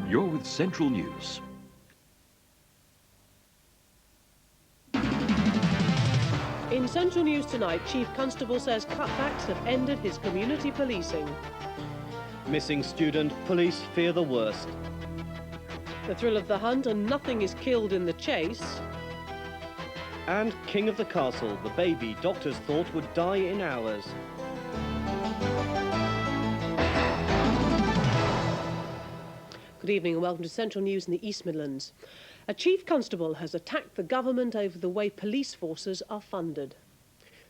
You're with Central News. In Central News tonight, Chief Constable says cutbacks have ended his community policing. Missing student, police fear the worst. The thrill of the hunt and nothing is killed in the chase. And King of the Castle, the baby doctors thought would die in hours. Good evening and welcome to Central News in the East Midlands. A Chief Constable has attacked the government over the way police forces are funded.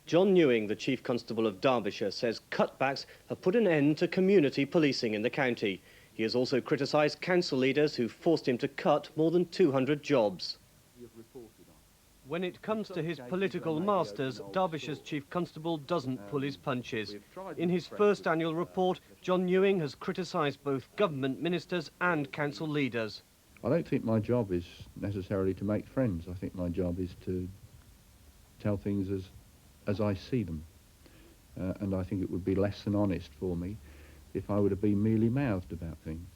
John Newing, the Chief Constable of Derbyshire, says cutbacks have put an end to community policing in the county. He has also criticised council leaders who forced him to cut more than 200 jobs. When it comes to his political masters, Derbyshire's Chief Constable doesn't pull his punches. In his first annual report, John Newing has criticised both government ministers and council leaders. I don't think my job is necessarily to make friends. I think my job is to tell things as I see them. And I think it would be less than honest for me if I would have been mealy-mouthed about things.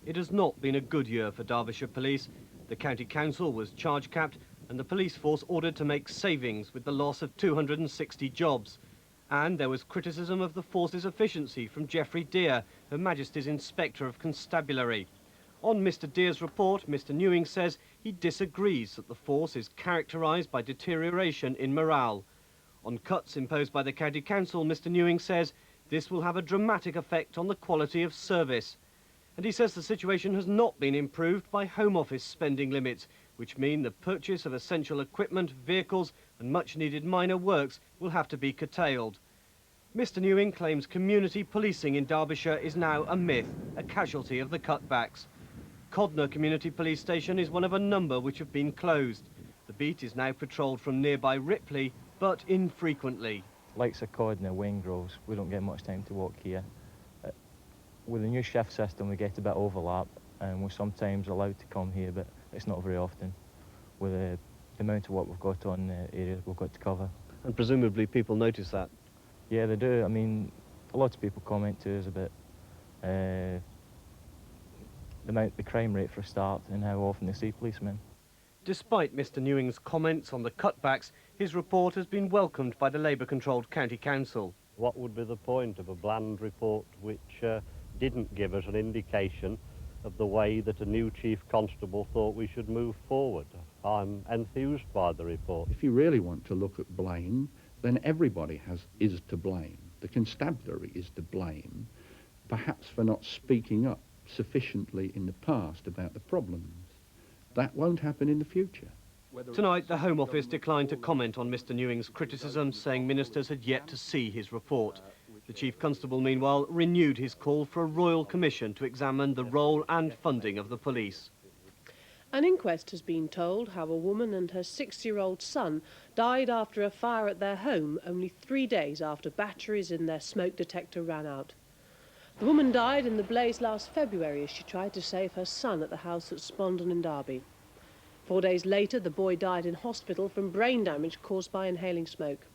It has not been a good year for Derbyshire Police. The County Council was charge-capped and the police force ordered to make savings with the loss of 260 jobs. And there was criticism of the force's efficiency from Geoffrey Deere, Her Majesty's Inspector of Constabulary. On Mr Deere's report, Mr Newing says he disagrees that the force is characterised by deterioration in morale. On cuts imposed by the County Council, Mr Newing says this will have a dramatic effect on the quality of service. And he says the situation has not been improved by Home Office spending limits, which mean the purchase of essential equipment, vehicles and much-needed minor works will have to be curtailed. Mr Newing claims community policing in Derbyshire is now a myth, a casualty of the cutbacks. Codnor Community Police Station is one of a number which have been closed. The beat is now patrolled from nearby Ripley, but infrequently. Like Codnor, Waingroves, we don't get much time to walk here. With the new shift system, we get a bit of overlap, and we're sometimes allowed to come here, but it's not very often, with the amount of work we've got on the areas we've got to cover. And presumably people notice that? Yeah, they do. I mean, a lot of people comment to us about the crime rate for a start and how often they see policemen. Despite Mr Newing's comments on the cutbacks, his report has been welcomed by the Labour-controlled County Council. What would be the point of a bland report which didn't give us an indication of the way that a new Chief Constable thought we should move forward? I'm enthused by the report. If you really want to look at blame, then everybody is to blame. The constabulary is to blame, perhaps for not speaking up sufficiently in the past about the problems. That won't happen in the future. Tonight, the Home Office declined to comment on Mr Newing's criticism, saying ministers had yet to see his report. The Chief Constable, meanwhile, renewed his call for a royal commission to examine the role and funding of the police. An inquest has been told how a woman and her 6-year-old son died after a fire at their home only 3 days after batteries in their smoke detector ran out. The woman died in the blaze last February as she tried to save her son at the house at Spondon in Derby. 4 days later, the boy died in hospital from brain damage caused by inhaling smoke.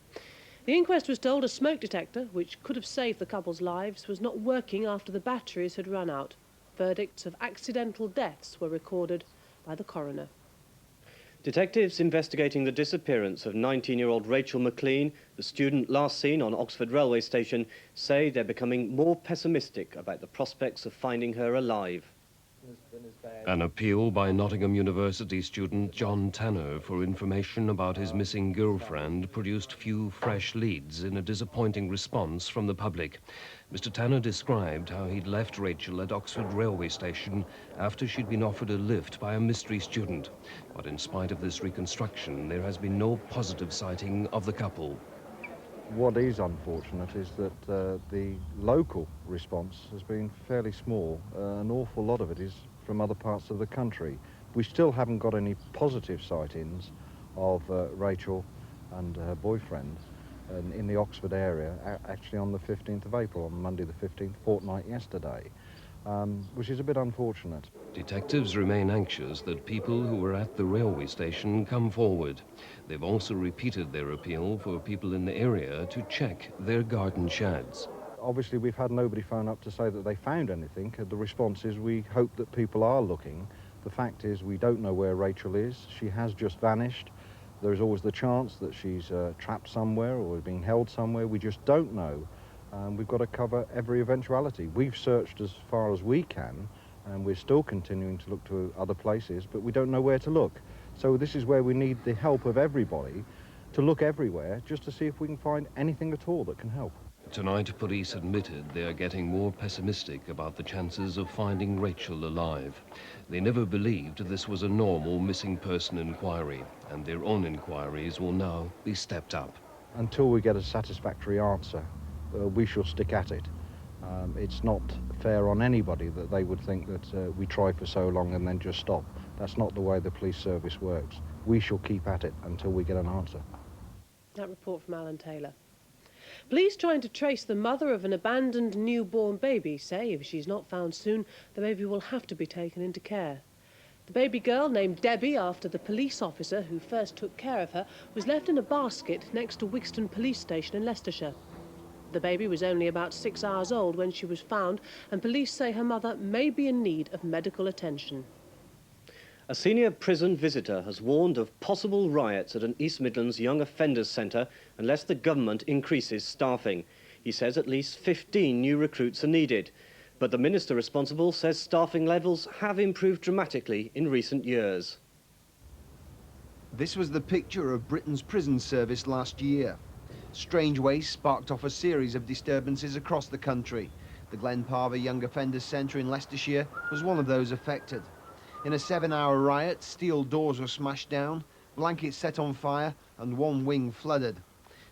The inquest was told a smoke detector, which could have saved the couple's lives, was not working after the batteries had run out. Verdicts of accidental deaths were recorded by the coroner. Detectives investigating the disappearance of 19-year-old Rachel McLean, the student last seen on Oxford railway station, say they're becoming more pessimistic about the prospects of finding her alive. An appeal by Nottingham University student John Tanner for information about his missing girlfriend produced few fresh leads in a disappointing response from the public. Mr. Tanner described how he'd left Rachel at Oxford railway station after she'd been offered a lift by a mystery student. But in spite of this reconstruction, there has been no positive sighting of the couple. What is unfortunate is that the local response has been fairly small. An awful lot of it is from other parts of the country. We still haven't got any positive sightings of Rachel and her boyfriend in the Oxford area, actually on the 15th of April, on Monday the 15th, fortnight yesterday, which is a bit unfortunate. Detectives remain anxious that people who were at the railway station come forward. They've also repeated their appeal for people in the area to check their garden sheds. Obviously, we've had nobody phone up to say that they found anything. The response is we hope that people are looking. The fact is we don't know where Rachel is. She has just vanished. There is always the chance that she's trapped somewhere or being held somewhere. We just don't know. We've got to cover every eventuality. We've searched as far as we can, and we're still continuing to look to other places, but we don't know where to look. So this is where we need the help of everybody to look everywhere just to see if we can find anything at all that can help. Tonight, police admitted they are getting more pessimistic about the chances of finding Rachel alive. They never believed this was a normal missing person inquiry, and their own inquiries will now be stepped up. Until we get a satisfactory answer, we shall stick at it. It's not fair on anybody that they would think that we try for so long and then just stop. That's not the way the police service works. We shall keep at it until we get an answer. That report from Alan Taylor. Police trying to trace the mother of an abandoned newborn baby say if she's not found soon, the baby will have to be taken into care. The baby girl, named Debbie after the police officer who first took care of her, was left in a basket next to Wixton Police Station in Leicestershire. The baby was only about 6 hours old when she was found, and police say her mother may be in need of medical attention. A senior prison visitor has warned of possible riots at an East Midlands young offenders centre unless the government increases staffing. He says at least 15 new recruits are needed. But the minister responsible says staffing levels have improved dramatically in recent years. This was the picture of Britain's prison service last year. Strange waste sparked off a series of disturbances across the country. The Glenparva Young Offenders Centre in Leicestershire was one of those affected. In a 7-hour riot, steel doors were smashed down, blankets set on fire, and one wing flooded.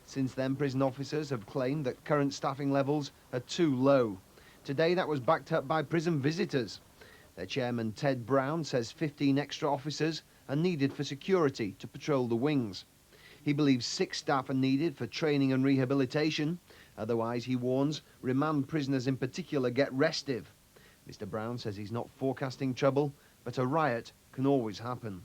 Since then, prison officers have claimed that current staffing levels are too low. Today, that was backed up by prison visitors. Their chairman, Ted Brown, says 15 extra officers are needed for security to patrol the wings. He believes 6 staff are needed for training and rehabilitation. Otherwise, he warns, remand prisoners in particular get restive. Mr. Brown says he's not forecasting trouble, but a riot can always happen.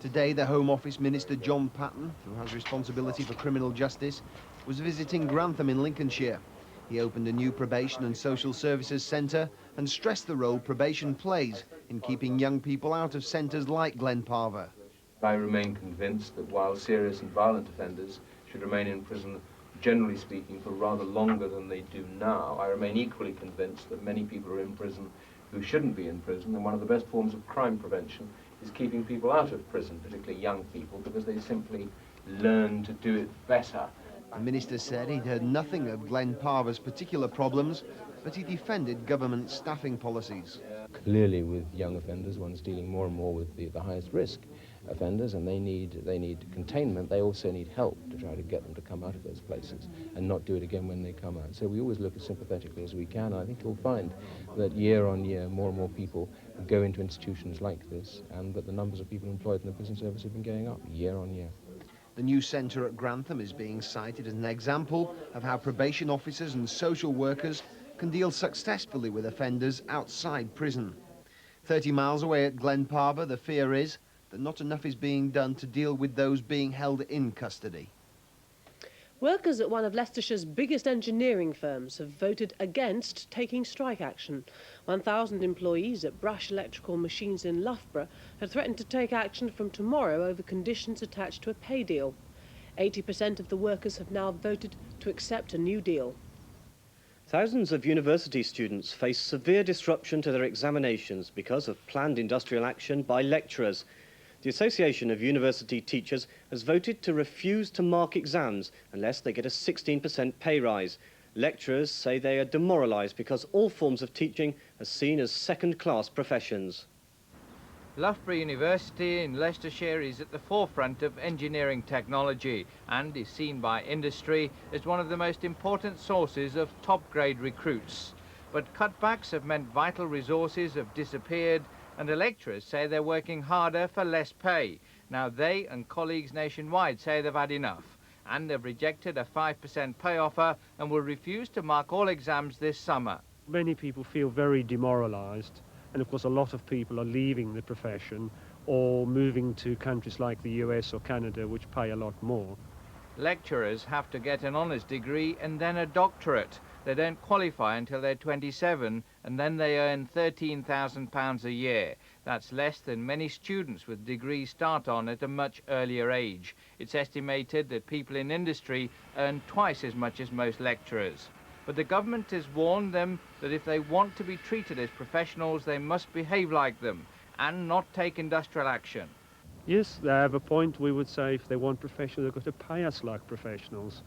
Today, the Home Office Minister John Patton, who has responsibility for criminal justice, was visiting Grantham in Lincolnshire. He opened a new probation and social services centre and stressed the role probation plays in keeping young people out of centres like Glenparva. I remain convinced that while serious and violent offenders should remain in prison, generally speaking, for rather longer than they do now, I remain equally convinced that many people are in prison who shouldn't be in prison, and one of the best forms of crime prevention is keeping people out of prison, particularly young people, because they simply learn to do it better. The minister said he'd heard nothing of Glenparva's particular problems, but he defended government staffing policies. Clearly, with young offenders, one's dealing more and more with the highest risk offenders, and they need containment. They also need help to try to get them to come out of those places and not do it again when they come out. So we always look as sympathetically as we can. I think you'll find that year on year, more and more people go into institutions like this, and that the numbers of people employed in the prison service have been going up year on year. The new centre at Grantham is being cited as an example of how probation officers and social workers can deal successfully with offenders outside prison. 30 miles away at Glenparva, the fear is that not enough is being done to deal with those being held in custody. Workers at one of Leicestershire's biggest engineering firms have voted against taking strike action. 1,000 employees at Brush Electrical Machines in Loughborough have threatened to take action from tomorrow over conditions attached to a pay deal. 80% of the workers have now voted to accept a new deal. Thousands of university students face severe disruption to their examinations because of planned industrial action by lecturers. The Association of University Teachers has voted to refuse to mark exams unless they get a 16% pay rise. Lecturers say they are demoralised because all forms of teaching are seen as second-class professions. Loughborough University in Leicestershire is at the forefront of engineering technology and is seen by industry as one of the most important sources of top-grade recruits. But cutbacks have meant vital resources have disappeared, and the lecturers say they're working harder for less pay. Now they and colleagues nationwide say they've had enough, and they've rejected a 5% pay offer and will refuse to mark all exams this summer. Many people feel very demoralised, and of course a lot of people are leaving the profession or moving to countries like the US or Canada, which pay a lot more. Lecturers have to get an honours degree and then a doctorate, They don't qualify until they're 27, and then they earn £13,000 a year. That's less than many students with degrees start on at a much earlier age. It's estimated that people in industry earn twice as much as most lecturers. But the government has warned them that if they want to be treated as professionals, they must behave like them and not take industrial action. Yes, they have a point. We would say if they want professionals, they've got to pay us like professionals.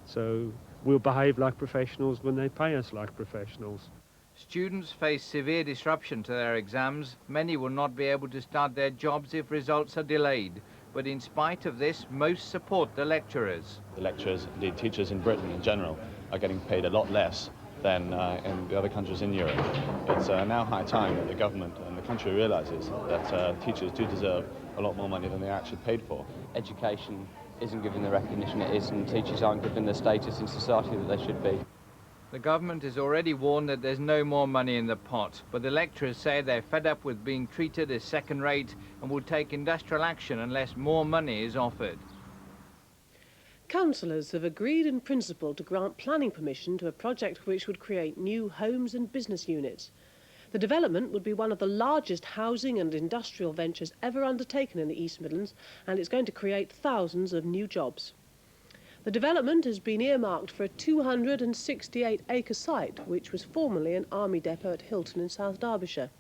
So we'll behave like professionals when they pay us like professionals. Students face severe disruption to their exams. Many will not be able to start their jobs if results are delayed. But in spite of this, most support the lecturers. The lecturers, indeed teachers in Britain in general, are getting paid a lot less than in the other countries in Europe. It's now high time that the government and the country realises that teachers do deserve a lot more money than they're actually paid for. Education isn't given the recognition it is, and teachers aren't given the status in society that they should be. The government has already warned that there's no more money in the pot, but the lecturers say they're fed up with being treated as second-rate and will take industrial action unless more money is offered. Councillors have agreed in principle to grant planning permission to a project which would create new homes and business units. The development would be one of the largest housing and industrial ventures ever undertaken in the East Midlands, and it's going to create thousands of new jobs. The development has been earmarked for a 268-acre site, which was formerly an army depot at Hilton in South Derbyshire.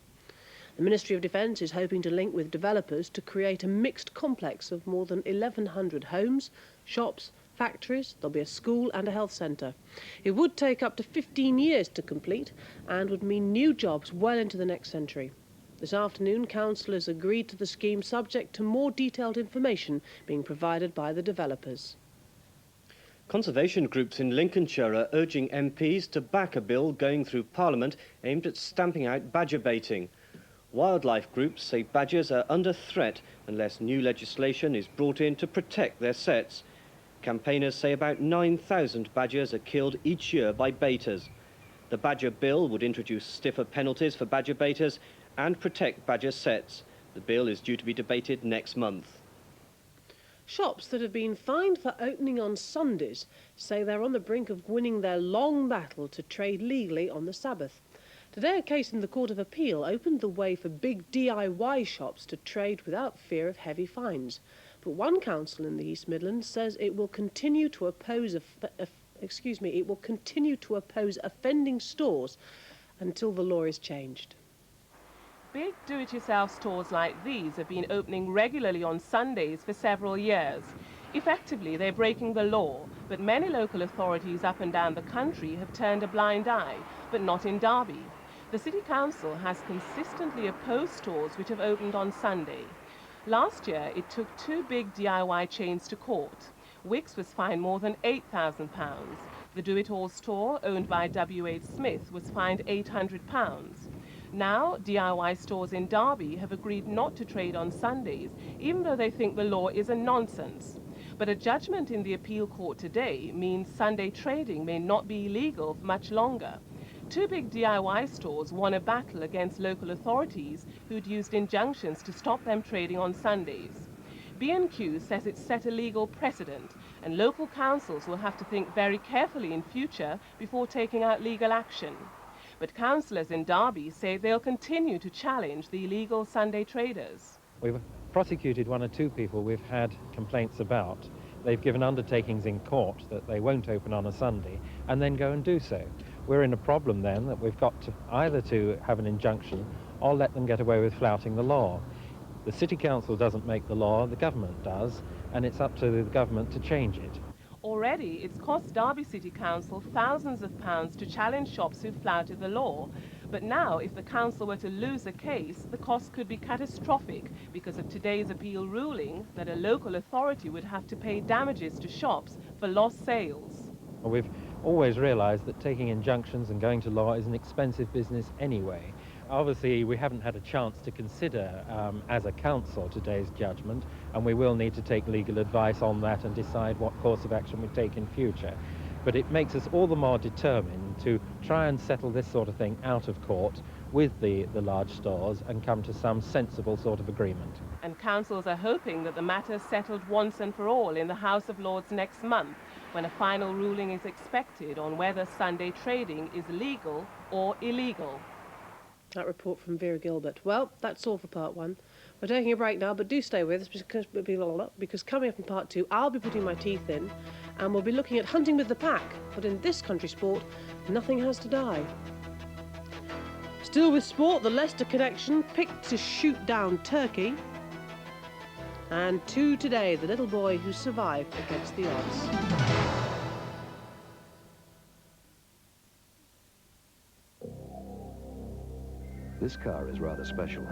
The Ministry of Defence is hoping to link with developers to create a mixed complex of more than 1,100 homes, shops, factories. There'll be a school and a health centre. It would take up to 15 years to complete and would mean new jobs well into the next century. This afternoon, councillors agreed to the scheme subject to more detailed information being provided by the developers. Conservation groups in Lincolnshire are urging MPs to back a bill going through Parliament aimed at stamping out badger baiting. Wildlife groups say badgers are under threat unless new legislation is brought in to protect their sets. Campaigners say about 9,000 badgers are killed each year by baiters. The badger bill would introduce stiffer penalties for badger baiters and protect badger sets. The bill is due to be debated next month. Shops that have been fined for opening on Sundays say they're on the brink of winning their long battle to trade legally on the Sabbath. Today, a case in the Court of Appeal opened the way for big DIY shops to trade without fear of heavy fines. But one council in the East Midlands says it will continue to oppose offending stores until the law is changed. Big do-it-yourself stores like these have been opening regularly on Sundays for several years. Effectively, they're breaking the law, but many local authorities up and down the country have turned a blind eye, but not in Derby. The City Council has consistently opposed stores which have opened on Sunday. Last year, it took two big DIY chains to court. Wickes was fined more than £8,000. The Do-It-All store, owned by W.H. Smith, was fined £800. Now, DIY stores in Derby have agreed not to trade on Sundays, even though they think the law is a nonsense. But a judgment in the appeal court today means Sunday trading may not be illegal for much longer. Two big DIY stores won a battle against local authorities who'd used injunctions to stop them trading on Sundays. B&Q says it's set a legal precedent, and local councils will have to think very carefully in future before taking out legal action. But councillors in Derby say they'll continue to challenge the illegal Sunday traders. We've prosecuted one or two people we've had complaints about. They've given undertakings in court that they won't open on a Sunday and then go and do so. We're in a problem then that we've got to either to have an injunction or let them get away with flouting the law. The City Council doesn't make the law, the government does, and it's up to the government to change it. Already, it's cost Derby City Council thousands of pounds to challenge shops who've flouted the law. But now, if the council were to lose a case, the cost could be catastrophic because of today's appeal ruling that a local authority would have to pay damages to shops for lost sales. We've always realised that taking injunctions and going to law is an expensive business anyway. Obviously, we haven't had a chance to consider, as a council, today's judgment, and we will need to take legal advice on that and decide what course of action we take in future. But it makes us all the more determined to try and settle this sort of thing out of court with the large stores and come to some sensible sort of agreement. And councils are hoping that the matter is settled once and for all in the House of Lords next month, when a final ruling is expected on whether Sunday trading is legal or illegal. That report from Vera Gilbert. Well, that's all for part one. We're taking a break now, but do stay with us because coming up in part two, I'll be putting my teeth in and we'll be looking at hunting with the pack. But in this country sport, nothing has to die. Still with sport, the Leicester connection picked to shoot down Turkey. And two today, the little boy who survived against the odds. This car is rather special.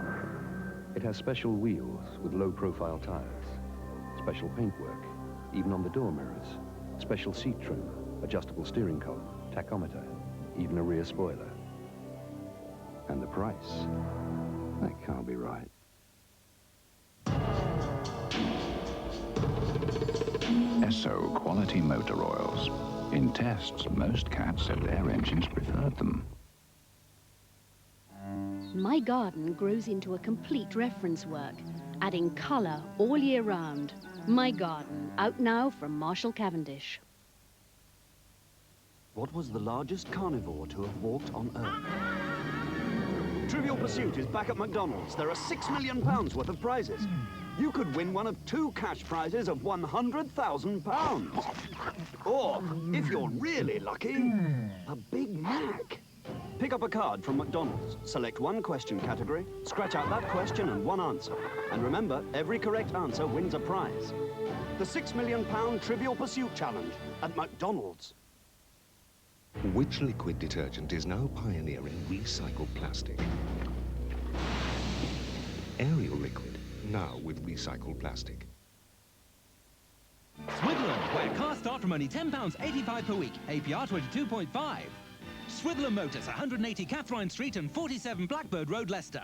It has special wheels with low-profile tires, special paintwork, even on the door mirrors, special seat trim, adjustable steering column, tachometer, even a rear spoiler. And the price? That can't be right. Esso quality motor oils. In tests, most cats said their engines preferred them. My garden grows into a complete reference work, adding colour all year round. My Garden, out now from Marshall Cavendish. What was the largest carnivore to have walked on Earth? Trivial Pursuit is back at McDonald's. There are £6 million worth of prizes. You could win one of 2 cash prizes of £100,000. Or, if you're really lucky, a Big Mac. Pick up a card from McDonald's, select one question category, scratch out that question and one answer. And remember, every correct answer wins a prize. The £6 million Trivial Pursuit Challenge at McDonald's. Which liquid detergent is now pioneering recycled plastic? Ariel liquid, now with recycled plastic. Swidler, where cars start from only £10.85 per week, APR 22.5. Swidler Motors, 180 Catherine Street and 47 Blackbird Road, Leicester.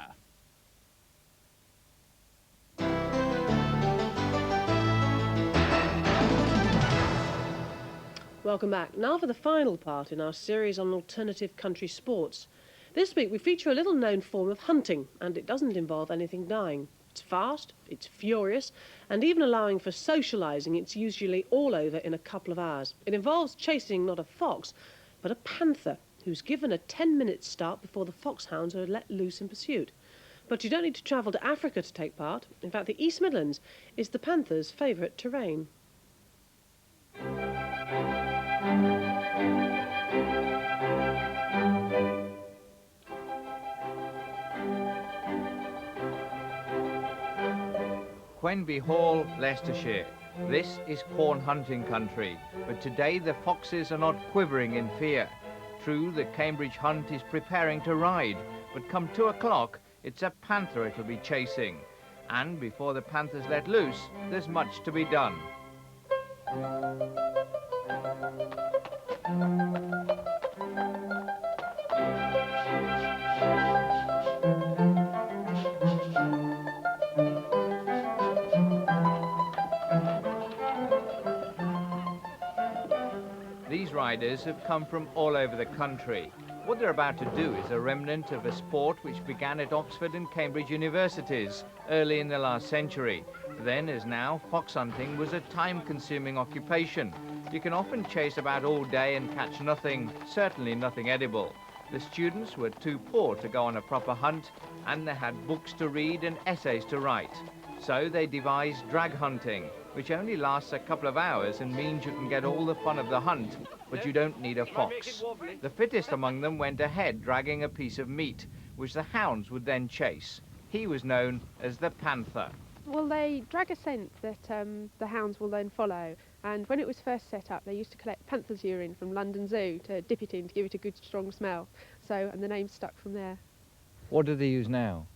Welcome back. Now for the final part in our series on alternative country sports. This week we feature a little-known form of hunting, and it doesn't involve anything dying. It's fast, it's furious, and even allowing for socialising, it's usually all over in a couple of hours. It involves chasing not a fox, but a panther, who's given a 10-minute start before the foxhounds are let loose in pursuit. But you don't need to travel to Africa to take part. In fact, the East Midlands is the panther's favourite terrain. Quenby Hall, Leicestershire. This is corn hunting country, but today the foxes are not quivering in fear. True, the Cambridge hunt is preparing to ride, but come 2 o'clock, it's a panther it'll be chasing. And before the panther's let loose, there's much to be done. These riders have come from all over the country. What they're about to do is a remnant of a sport which began at Oxford and Cambridge universities early in the last century. Then, as now, fox hunting was a time-consuming occupation. You can often chase about all day and catch nothing, certainly nothing edible. The students were too poor to go on a proper hunt, and they had books to read and essays to write. So they devised drag hunting, which only lasts a couple of hours and means you can get all the fun of the hunt, but you don't need a fox. The fittest among them went ahead dragging a piece of meat, which the hounds would then chase. He was known as the panther. Well, they drag a scent that the hounds will then follow, and when it was first set up they used to collect panther's urine from London Zoo to dip it in to give it a good strong smell, and the name stuck from there. What do they use now?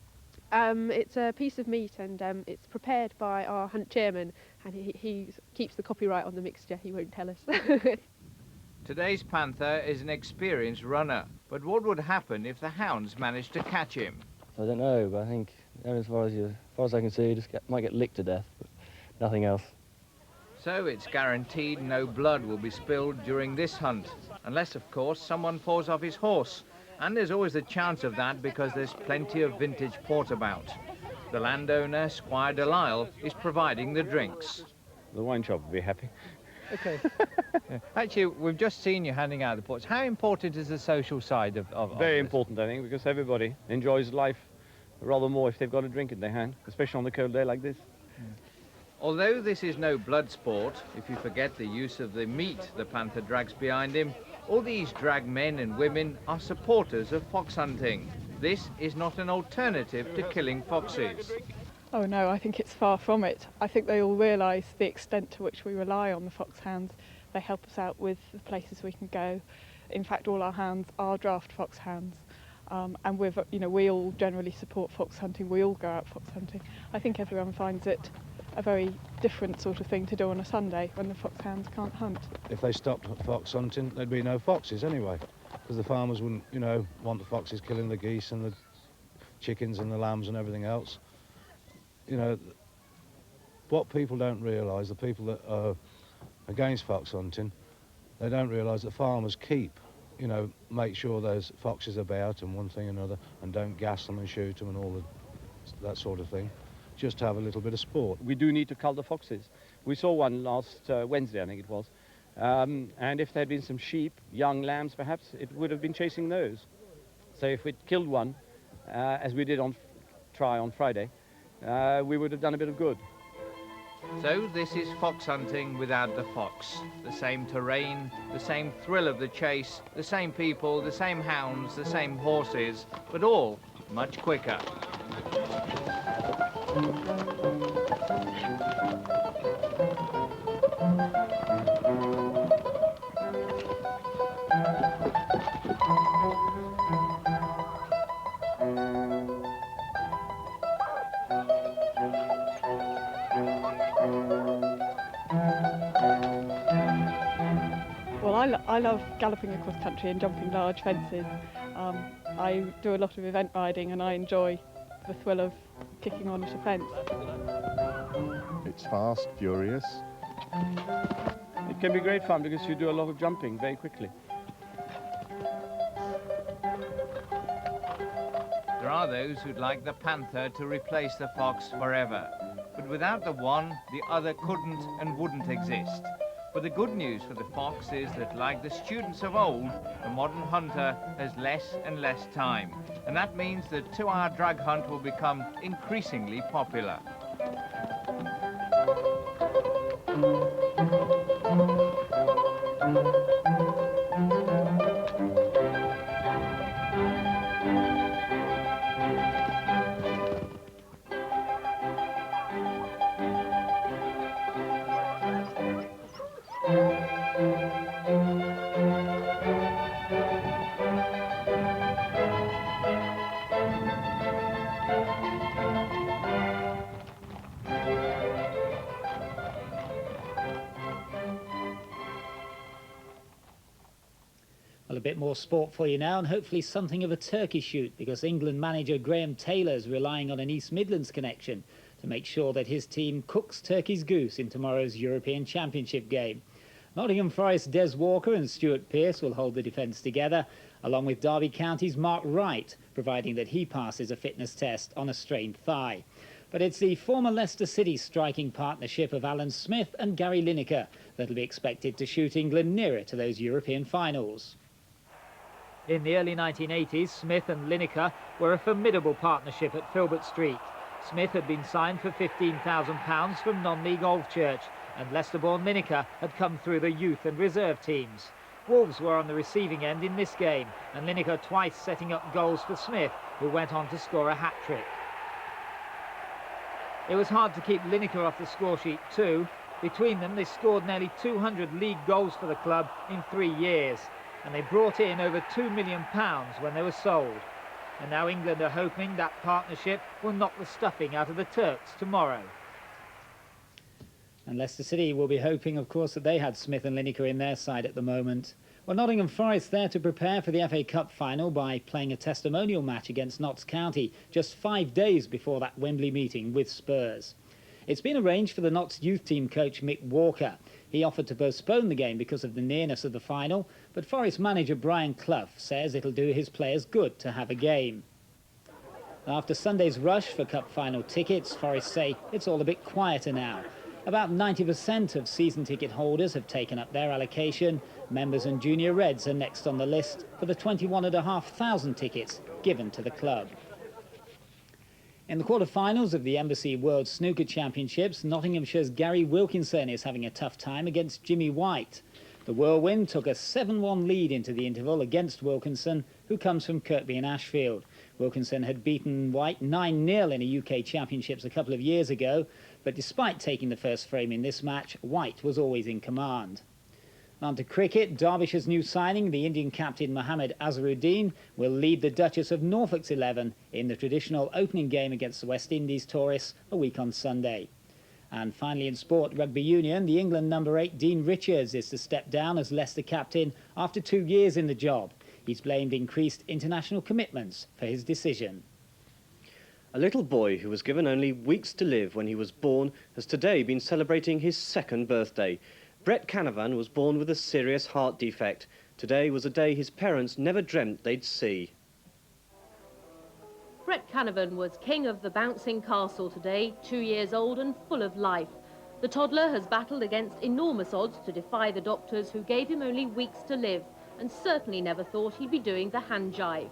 It's a piece of meat, and it's prepared by our hunt chairman, and he keeps the copyright on the mixture. He won't tell us. Today's panther is an experienced runner, but what would happen if the hounds managed to catch him? I don't know, but I think as far as I can see, you might get licked to death, but nothing else. So it's guaranteed no blood will be spilled during this hunt, unless, of course, someone falls off his horse. And there's always a chance of that because there's plenty of vintage port about. The landowner, Squire Delisle, is providing the drinks. The wine shop will be happy. Okay. Actually, we've just seen you handing out the ports. How important is the social side of Very this? important, I think, because everybody enjoys life rather more if they've got a drink in their hand, especially on a cold day like this. Although this is no blood sport, if you forget the use of the meat the panther drags behind him, all these drag men and women are supporters of fox hunting. This is not an alternative to killing foxes. Oh no, I think it's far from it. I think they all realise the extent to which we rely on the foxhounds. They help us out with the places we can go. In fact, all our hounds are draft foxhounds. And we all generally support fox hunting. We all go out fox hunting. I think everyone finds it a very different sort of thing to do on a Sunday when the foxhounds can't hunt. If they stopped fox hunting, there'd be no foxes anyway, because the farmers wouldn't, want the foxes killing the geese and the chickens and the lambs and everything else. What people don't realise, the people that are against fox hunting, they don't realise that farmers keep, make sure there's foxes about and one thing and another, and don't gas them and shoot them and all that sort of thing, just to have a little bit of sport. We do need to cull the foxes. We saw one last Wednesday, I think it was, and if there had been some sheep, young lambs perhaps, it would have been chasing those. So if we'd killed one, as we did on Friday, we would have done a bit of good. So this is fox hunting without the fox. The same terrain, the same thrill of the chase, the same people, the same hounds, the same horses, but all much quicker. Well, I love galloping across country and jumping large fences. I do a lot of event riding and I enjoy the thrill of kicking on at a fence. It's fast, furious. It can be great fun because you do a lot of jumping very quickly. There are those who'd like the panther to replace the fox forever. But without the one, the other couldn't and wouldn't exist. But the good news for the fox is that, like the students of old, the modern hunter has less and less time. And that means the 2-hour drag hunt will become increasingly popular. Well, a bit more sport for you now, and hopefully something of a turkey shoot, because England manager Graham Taylor is relying on an East Midlands connection to make sure that his team cooks Turkey's goose in tomorrow's European Championship game. Nottingham Forest's Des Walker and Stuart Pearce will hold the defence together, along with Derby County's Mark Wright, providing that he passes a fitness test on a strained thigh. But it's the former Leicester City striking partnership of Alan Smith and Gary Lineker that'll be expected to shoot England nearer to those European finals. In the early 1980s, Smith and Lineker were a formidable partnership at Filbert Street. Smith had been signed for £15,000 from non-league Alvechurch, and Leicester-born Lineker had come through the youth and reserve teams. Wolves were on the receiving end in this game, and Lineker twice setting up goals for Smith, who went on to score a hat-trick. It was hard to keep Lineker off the scoresheet too. Between them, they scored nearly 200 league goals for the club in 3 years, and they brought in over £2 million when they were sold. And now England are hoping that partnership will knock the stuffing out of the Turks tomorrow. And Leicester City will be hoping, of course, that they had Smith and Lineker in their side at the moment. Well, Nottingham Forest there to prepare for the FA Cup final by playing a testimonial match against Notts County just 5 days before that Wembley meeting with Spurs. It's been arranged for the Notts youth team coach Mick Walker. He offered to postpone the game because of the nearness of the final, but Forest manager Brian Clough says it'll do his players good to have a game. After Sunday's rush for Cup final tickets, Forest say it's all a bit quieter now. About 90% of season ticket holders have taken up their allocation. Members and junior Reds are next on the list for the 21,500 tickets given to the club. In the quarter-finals of the Embassy World Snooker Championships, Nottinghamshire's Gary Wilkinson is having a tough time against Jimmy White. The Whirlwind took a 7-1 lead into the interval against Wilkinson, who comes from Kirkby and Ashfield. Wilkinson had beaten White 9-0 in a UK Championships a couple of years ago, but despite taking the first frame in this match, White was always in command. On to cricket, Derbyshire's new signing, the Indian captain Mohammad Azharuddin, will lead the Duchess of Norfolk's 11 in the traditional opening game against the West Indies tourists a week on Sunday. And finally in sport rugby union, the England number 8 Dean Richards is to step down as Leicester captain after 2 years in the job. He's blamed increased international commitments for his decision. A little boy who was given only weeks to live when he was born has today been celebrating his 2nd birthday. Brett Canavan was born with a serious heart defect. Today was a day his parents never dreamt they'd see. Brett Canavan was king of the bouncing castle today, 2 years old and full of life. The toddler has battled against enormous odds to defy the doctors who gave him only weeks to live and certainly never thought he'd be doing the hand jive.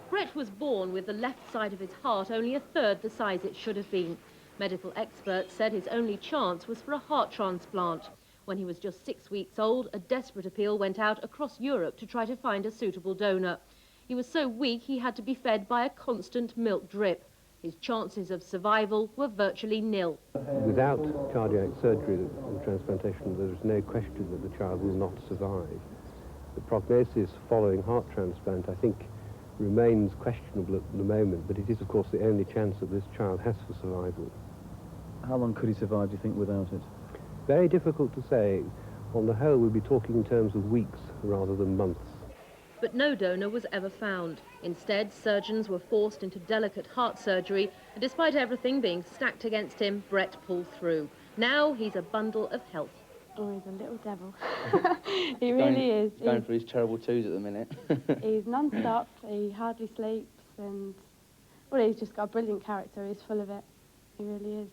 Brett was born with the left side of his heart only a third the size it should have been. Medical experts said his only chance was for a heart transplant. When he was just 6 weeks old, a desperate appeal went out across Europe to try to find a suitable donor. He was so weak he had to be fed by a constant milk drip. His chances of survival were virtually nil. Without cardiac surgery and transplantation, there is no question that the child will not survive. The prognosis following heart transplant, I think, remains questionable at the moment, but it is, of course, the only chance that this child has for survival. How long could he survive, do you think, without it? Very difficult to say. On the whole, we'll be talking in terms of weeks rather than months. But no donor was ever found. Instead, surgeons were forced into delicate heart surgery, and despite everything being stacked against him, Brett pulled through. Now he's a bundle of health. Oh, he's a little devil. He really is. He's going through his terrible twos at the minute. He's non-stop, he hardly sleeps, and well, he's just got a brilliant character, he's full of it. He really is.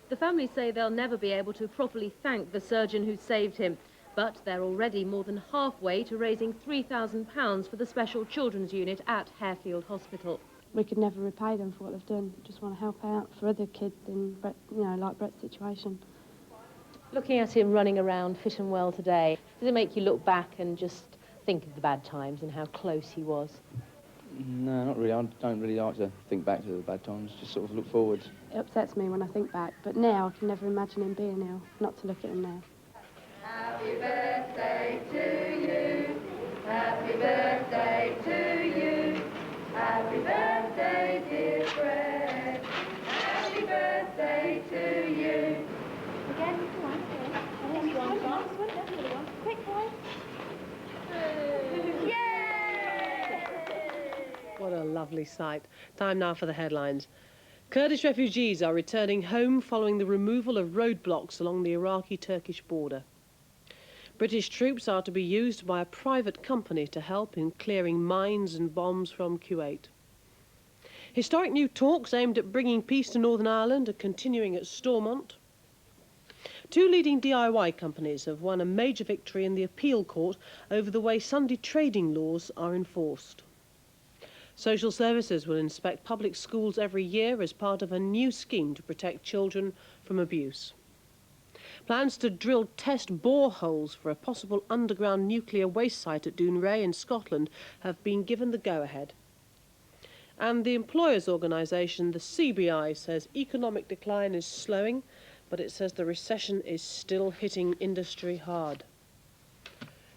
The family say they'll never be able to properly thank the surgeon who saved him, but they're already more than halfway to raising £3,000 for the Special Children's Unit at Harefield Hospital. We could never repay them for what they've done. Just want to help out for other kids in, like Brett's situation. Looking at him running around fit and well today, does it make you look back and just think of the bad times and how close he was? No, not really. I don't really like to think back to the bad times, just sort of look forward. It upsets me when I think back, but now I can never imagine him being ill, not to look at him now. Happy birthday to you. Happy birthday to you. Happy birthday, dear Brett. Happy birthday to you. Again, come on, again. Quick, boy. What a lovely sight. Time now for the headlines. Kurdish refugees are returning home following the removal of roadblocks along the Iraqi-Turkish border. British troops are to be used by a private company to help in clearing mines and bombs from Kuwait. Historic new talks aimed at bringing peace to Northern Ireland are continuing at Stormont. 2 leading DIY companies have won a major victory in the appeal court over the way Sunday trading laws are enforced. Social services will inspect public schools every year as part of a new scheme to protect children from abuse. Plans to drill test boreholes for a possible underground nuclear waste site at Dounreay in Scotland have been given the go-ahead. And the employers' organisation, the CBI, says economic decline is slowing, but it says the recession is still hitting industry hard.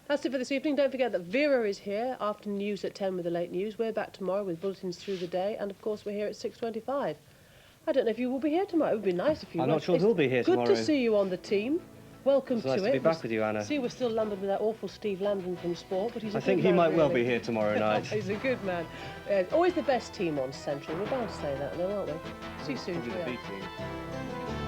That's it for this evening. Don't forget that Vera is here after news at 10 with the late news. We're back tomorrow with bulletins through the day, and of course we're here at 6:25. I don't know if you will be here tomorrow. It would be nice if you were. I'm not sure who'll be here tomorrow. Good to see you on the team. Welcome to it. It's nice to be back with you, Anna. See, we're still lumbered with that awful Steve Landon from Sport, but he's a I think good he man, might well really. be here tomorrow night. He's a good man. Always the best team on Central. We're bound to say that, though, aren't we? See you soon. Probably the B team.